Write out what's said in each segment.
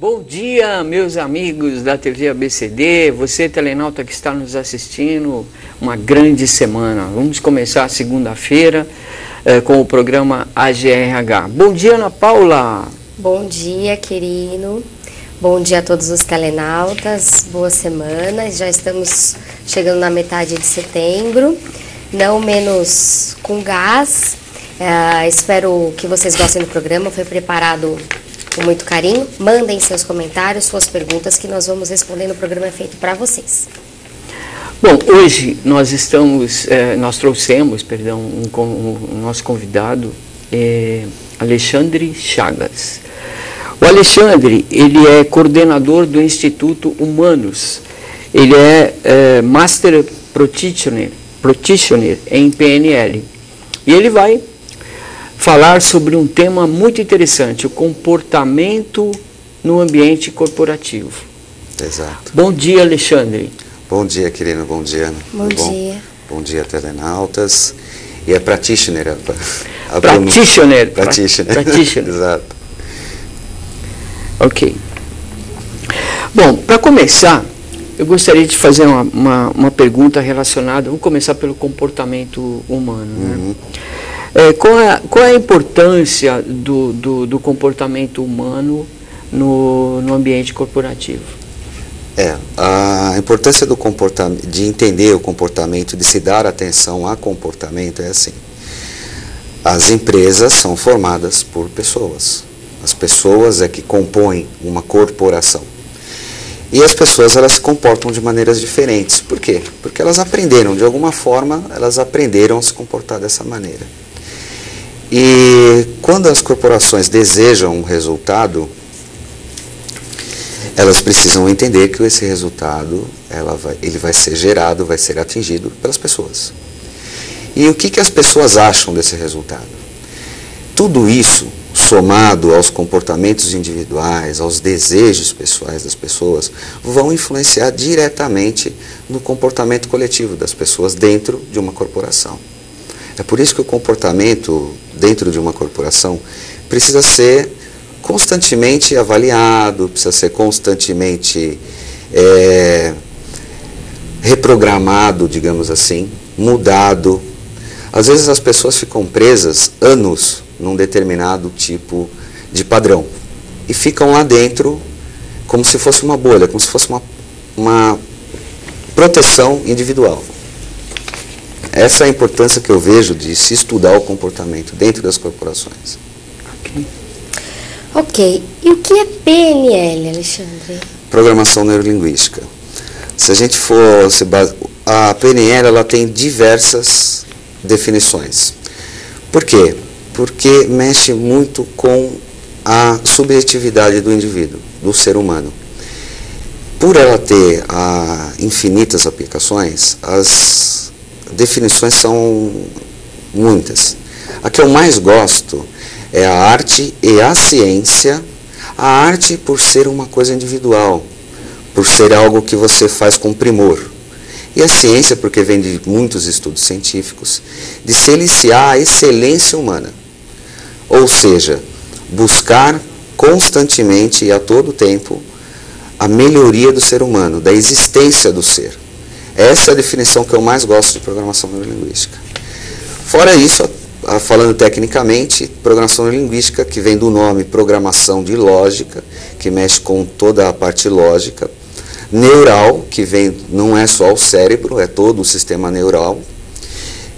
Bom dia, meus amigos da TV ABCD, você telenauta que está nos assistindo, uma grande semana. Vamos começar segunda-feira com o programa AGRH. Bom dia, Ana Paula. Bom dia, querido. Bom dia a todos os telenautas, boa semana. Já estamos chegando na metade de setembro, não menos com gás. Espero que vocês gostem do programa, foi preparado com muito carinho. Mandem seus comentários, suas perguntas, que nós vamos responder no programa feito para vocês. Bom, hoje nós trouxemos, o nosso convidado, Alexandre Chagas. O Alexandre, ele é coordenador do Instituto Humanus. Ele é Master Practitioner em PNL. E ele vai falar sobre um tema muito interessante, o comportamento no ambiente corporativo. Exato. Bom dia, Alexandre. Bom dia, querido. Bom dia. Bom dia. Bom dia, telenautas. E é practitioner. Practitioner. Practitioner. Exato. Ok. Bom, para começar, eu gostaria de fazer uma pergunta relacionada, vamos começar pelo comportamento humano, né? Qual é a importância do comportamento humano no ambiente corporativo? A importância do comportamento, de entender o comportamento, de se dar atenção a comportamento é assim. As empresas são formadas por pessoas. As pessoas é que compõem uma corporação. E as pessoas, elas se comportam de maneiras diferentes. Por quê? Porque elas aprenderam, de alguma forma, elas aprenderam a se comportar dessa maneira. E quando as corporações desejam um resultado, elas precisam entender que esse resultado ele vai ser gerado, vai ser atingido pelas pessoas. E o que as pessoas acham desse resultado? Tudo isso, somado aos comportamentos individuais, aos desejos pessoais das pessoas, vão influenciar diretamente no comportamento coletivo das pessoas dentro de uma corporação. É por isso que o comportamento dentro de uma corporação precisa ser constantemente avaliado, precisa ser constantemente reprogramado, digamos assim, mudado. Às vezes as pessoas ficam presas anos num determinado tipo de padrão e ficam lá dentro como se fosse uma bolha, como se fosse uma proteção individual. Essa é a importância que eu vejo de se estudar o comportamento dentro das corporações. Ok. E o que é PNL, Alexandre? Programação neurolinguística. Se a gente for a PNL, ela tem diversas definições. Por quê? Porque mexe muito com a subjetividade do indivíduo, do ser humano. Por ela ter infinitas aplicações, as definições são muitas. A que eu mais gosto é a arte e a ciência. A arte por ser uma coisa individual, por ser algo que você faz com primor. E a ciência porque vem de muitos estudos científicos, de se iniciar a excelência humana. Ou seja, buscar constantemente e a todo tempo a melhoria do ser humano, da existência do ser. Essa é a definição que eu mais gosto de programação neurolinguística. Fora isso, falando tecnicamente, programação neurolinguística, que vem do nome programação de lógica, que mexe com toda a parte lógica. Neural, que não é só o cérebro, é todo o sistema neural.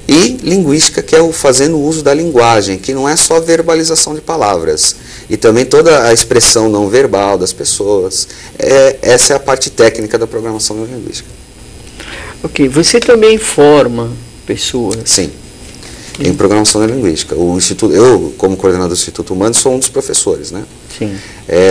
E linguística, que é o fazendo uso da linguagem, que não é só verbalização de palavras, e também toda a expressão não verbal das pessoas. Essa é a parte técnica da programação neurolinguística. Ok, você também forma pessoas? Sim, em programação neurolinguística. Eu, como coordenador do Instituto Humanus, sou um dos professores, né? Sim.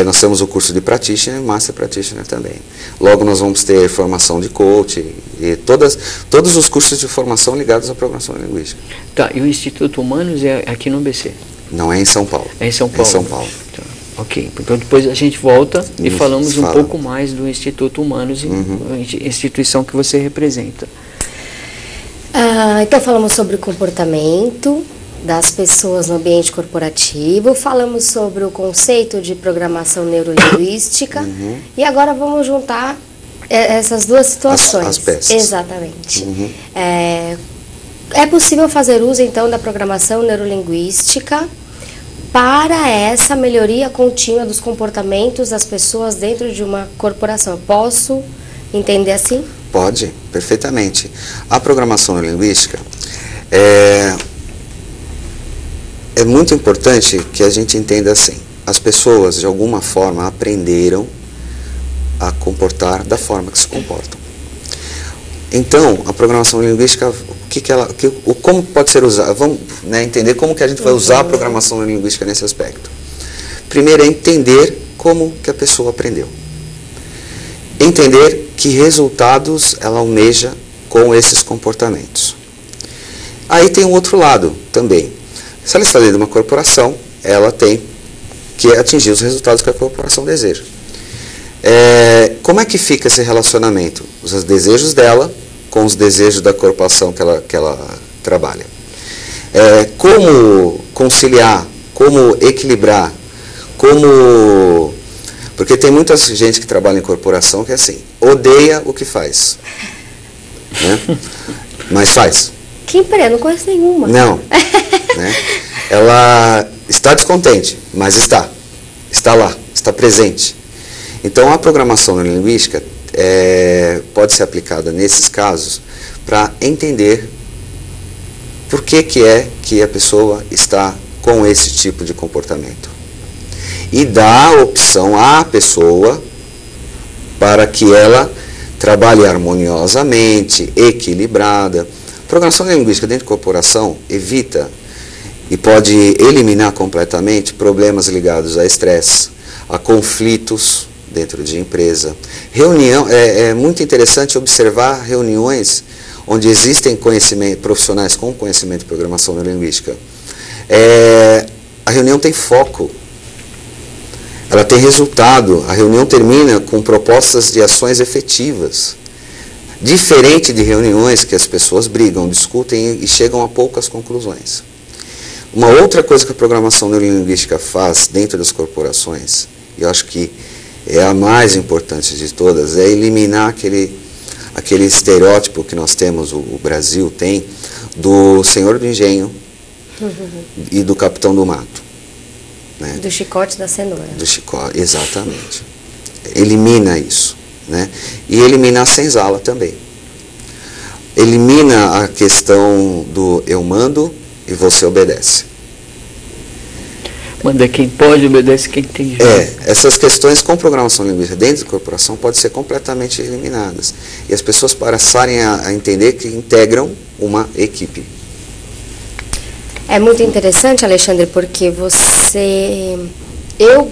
Nós temos o curso de Practitioner e Master Practitioner também. Logo nós vamos ter formação de coach e todos os cursos de formação ligados à programação linguística. Tá, e o Instituto Humanus é aqui no ABC? Não, é em São Paulo. É em São Paulo? É em São Paulo. Tá, ok, então depois a gente volta e falamos um pouco mais do Instituto Humanus, instituição que você representa. Então falamos sobre o comportamento, das pessoas no ambiente corporativo, falamos sobre o conceito de programação neurolinguística e agora vamos juntar essas duas situações. As peças. Exatamente. É possível fazer uso, então, da programação neurolinguística para essa melhoria contínua dos comportamentos das pessoas dentro de uma corporação. Posso entender assim? Pode, perfeitamente. A programação neurolinguística é muito importante que a gente entenda assim. As pessoas, de alguma forma, aprenderam a comportar da forma que se comportam. Então, a programação linguística, como pode ser usada? Vamos, né, entender como que a gente vai usar a programação linguística nesse aspecto. Primeiro é entender como que a pessoa aprendeu. Entender que resultados ela almeja com esses comportamentos. Aí tem um outro lado também. Se ela está dentro de uma corporação, ela tem que atingir os resultados que a corporação deseja. Como é que fica esse relacionamento? Os desejos dela com os desejos da corporação que ela trabalha. Como conciliar, como equilibrar, porque tem muita gente que trabalha em corporação que é assim, odeia o que faz, né? Mas faz. Que empresa? Não conheço nenhuma. Não. Né? Ela está descontente, mas está lá, está presente. Então, a programação neurolinguística pode ser aplicada nesses casos para entender por que a pessoa está com esse tipo de comportamento. E dar a opção à pessoa para que ela trabalhe harmoniosamente, equilibrada. A programação linguística dentro de corporação evita e pode eliminar completamente problemas ligados a estresse, a conflitos dentro de empresa. Reunião, é muito interessante observar reuniões onde existem profissionais com conhecimento de programação neurolinguística. A reunião tem foco, ela tem resultado, a reunião termina com propostas de ações efetivas. Diferente de reuniões que as pessoas brigam, discutem e chegam a poucas conclusões. Uma outra coisa que a programação neurolinguística faz dentro das corporações, e eu acho que é a mais importante de todas, é eliminar aquele estereótipo que nós temos, o Brasil tem, do senhor do engenho e do capitão do mato. Né? Do chicote da cenoura. Do chicote, exatamente. Elimina isso. Né? E elimina a senzala também. Elimina a questão do eu mando e você obedece. Manda quem pode, obedece quem tem jeito. Essas questões com programação linguística dentro da corporação podem ser completamente eliminadas. E as pessoas passarem a entender que integram uma equipe. É muito interessante, Alexandre, porque eu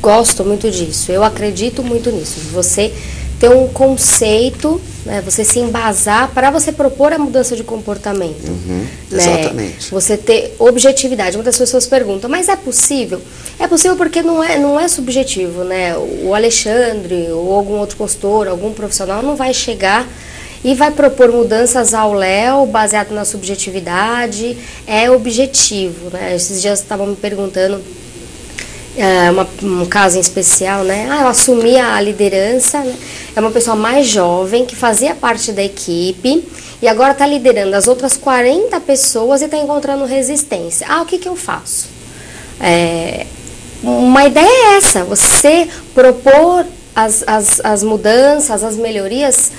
gosto muito disso, eu acredito muito nisso. Você ter um conceito, né, você se embasar para você propor a mudança de comportamento. Né? Exatamente. Você ter objetividade. Muitas pessoas perguntam, mas é possível? É possível porque não é subjetivo, né? O Alexandre ou algum outro consultor, algum profissional não vai chegar e vai propor mudanças ao léu, baseado na subjetividade, é objetivo, né? Esses dias estavam me perguntando, um caso em especial, né? Eu assumi a liderança, né? É uma pessoa mais jovem que fazia parte da equipe e agora está liderando as outras 40 pessoas e está encontrando resistência. O que eu faço? Uma ideia é essa, você propor as mudanças, as melhorias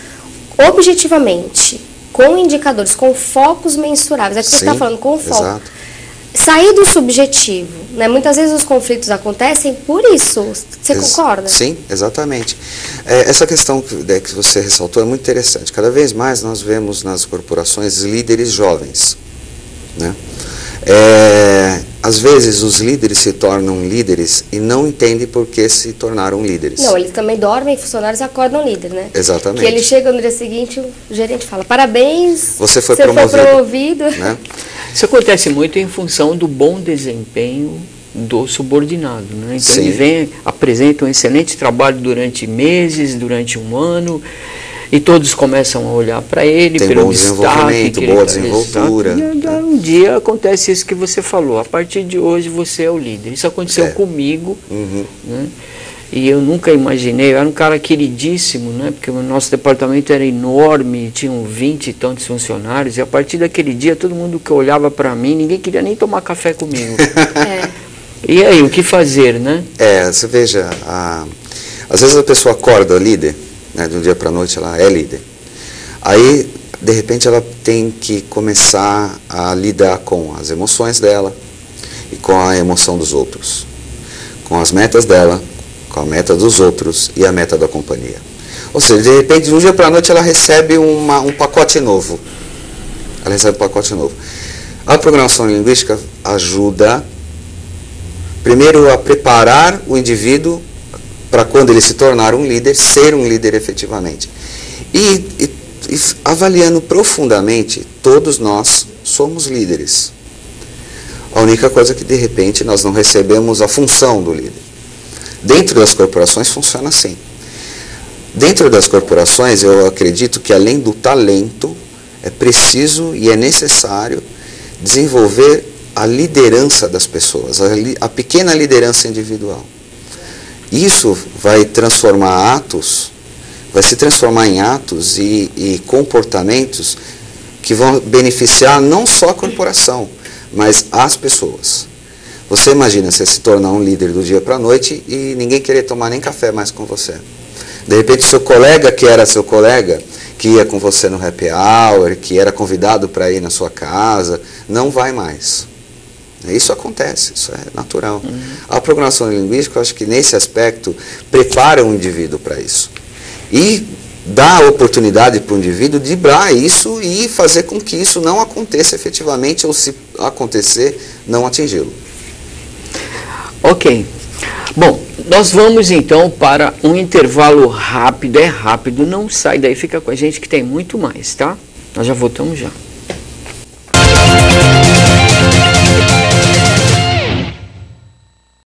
objetivamente, com indicadores, com focos mensuráveis. É o que você está falando, com foco. Exato. Sair do subjetivo, né? Muitas vezes os conflitos acontecem por isso. Você concorda? Sim, exatamente. Essa questão que você ressaltou é muito interessante. Cada vez mais nós vemos nas corporações líderes jovens, né? Às vezes os líderes se tornam líderes e não entendem por que se tornaram líderes. Não, eles também dormem, funcionários acordam líder, né? Exatamente. Que eles chegam no dia seguinte, o gerente fala, parabéns, você foi promovido. Né? Isso acontece muito em função do bom desempenho do subordinado, né? Então eles apresentam um excelente trabalho durante meses, durante um ano, E todos começam a olhar para ele, tem pelo bom destaque, desenvolvimento, boa desenvoltura. E um dia acontece isso que você falou, a partir de hoje você é o líder. Isso aconteceu comigo, né? E eu nunca imaginei, eu era um cara queridíssimo, né? Porque o nosso departamento era enorme, tinham 20 e tantos funcionários, e a partir daquele dia todo mundo que olhava para mim, ninguém queria nem tomar café comigo. E aí, o que fazer, né? Você veja, às vezes a pessoa acorda líder, né, de um dia para a noite ela é líder. Aí, de repente, ela tem que começar a lidar com as emoções dela e com a emoção dos outros, com as metas dela, com a meta dos outros e a meta da companhia. Ou seja, de repente, de um dia para a noite ela recebe um pacote novo. Ela recebe um pacote novo. A programação linguística ajuda, primeiro, a preparar o indivíduo para quando ele se tornar um líder, ser um líder efetivamente. E avaliando profundamente, todos nós somos líderes. A única coisa é que, de repente, nós não recebemos a função do líder. Dentro das corporações funciona assim. Dentro das corporações, eu acredito que, além do talento, é preciso e é necessário desenvolver a liderança das pessoas, a pequena liderança individual. Isso vai transformar atos, vai se transformar em atos e comportamentos que vão beneficiar não só a corporação, mas as pessoas. Você imagina você se tornar um líder do dia para a noite e ninguém querer tomar nem café mais com você. De repente, seu colega que era seu colega, que ia com você no happy hour, que era convidado para ir na sua casa, não vai mais. Isso acontece, isso é natural. A programação linguística, eu acho que nesse aspecto, prepara o indivíduo para isso. E dá a oportunidade para o indivíduo de driblar isso e fazer com que isso não aconteça efetivamente, ou se acontecer, não atingi-lo. Ok. Bom, nós vamos então para um intervalo rápido, não sai daí, fica com a gente que tem muito mais, tá? Nós já voltamos já.